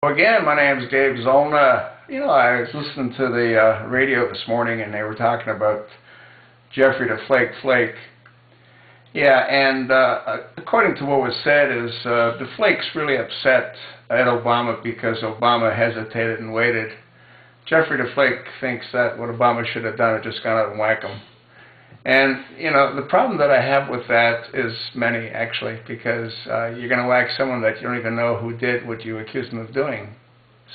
Again, my name's Dave Zolna. You know, I was listening to the radio this morning and they were talking about Jeffery the Flake Flake. Yeah, and according to what was said is the Flake's really upset at Obama because Obama hesitated and waited. Jeffery the Flake thinks that what Obama should have done is just gone out and whack him. And, you know, the problem that I have with that is many, actually, because you're going to whack someone that you don't even know who did what you accused them of doing.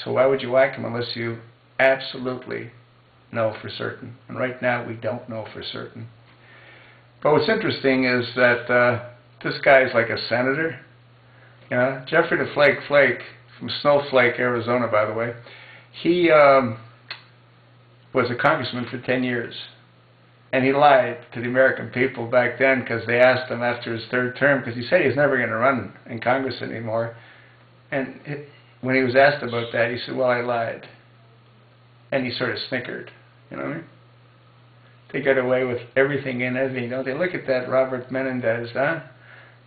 So why would you whack him unless you absolutely know for certain? And right now, we don't know for certain. But what's interesting is that this guy's like a senator. You know, Jeffery the Flake Flake, from Snowflake, Arizona, by the way, he was a congressman for 10 years. And he lied to the American people back then because they asked him after his third term, because he said he was never going to run in Congress anymore. And when he was asked about that, he said, well, I lied. And he sort of snickered, you know what I mean? They got away with everything and everything, don't they? Look at that Robert Menendez, huh?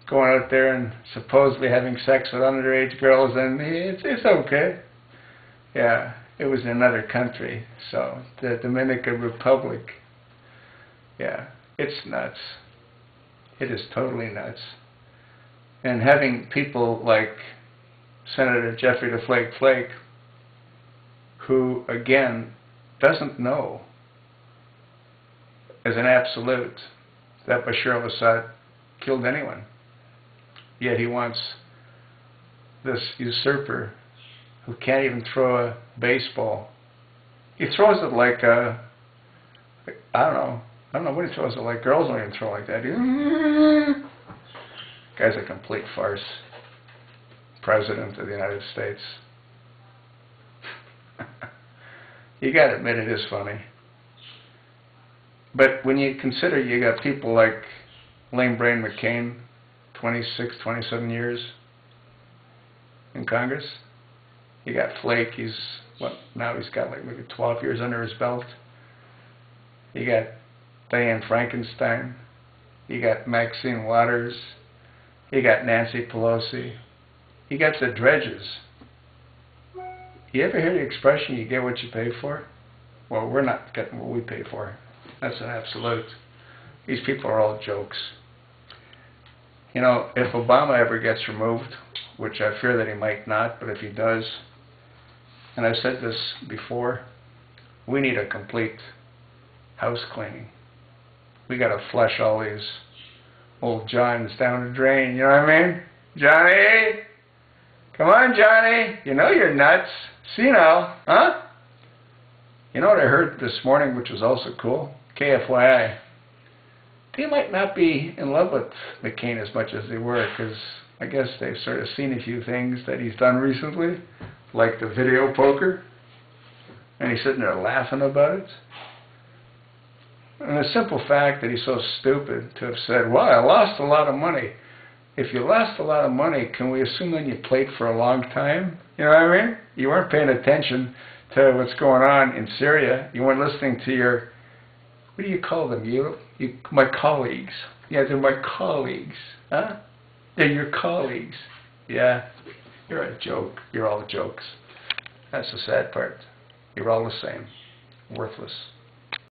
Going out there and supposedly having sex with underage girls, and it's okay. Yeah, it was in another country, so the Dominican Republic. Yeah, it's nuts. It is totally nuts. And having people like Senator Jeffery the Flake Flake, who, again, doesn't know as an absolute that Bashar al-Assad killed anyone. Yet he wants this usurper who can't even throw a baseball. He throws it like a, I don't know what he throws it like. Girls don't even throw like that. Guy's a complete farce. President of the United States. You gotta admit it is funny. But when you consider you got people like Lame Brain McCain, 26, 27 years in Congress. You got Flake, now he's got like maybe 12 years under his belt. You got Diane Frankenstein, you got Maxine Waters, you got Nancy Pelosi, you got the dredges. You ever hear the expression, you get what you pay for? Well, we're not getting what we pay for. That's an absolute. These people are all jokes. You know, if Obama ever gets removed, which I fear that he might not, but if he does, and I've said this before, we need a complete house cleaning. We got to flush all these old Johns down the drain, you know what I mean? Johnny! Come on, Johnny! You know you're nuts. See now, huh? You know what I heard this morning, which was also cool? KFYI. They might not be in love with McCain as much as they were, because I guess they've sort of seen a few things that he's done recently, like the video poker, and he's sitting there laughing about it. And the simple fact that he's so stupid to have said, well, I lost a lot of money. If you lost a lot of money, can we assume then you played for a long time? You know what I mean? You weren't paying attention to what's going on in Syria. You weren't listening to your, what do you call them? My colleagues. Yeah, they're my colleagues. Huh? They're your colleagues. Yeah, you're a joke. You're all jokes. That's the sad part. You're all the same. Worthless.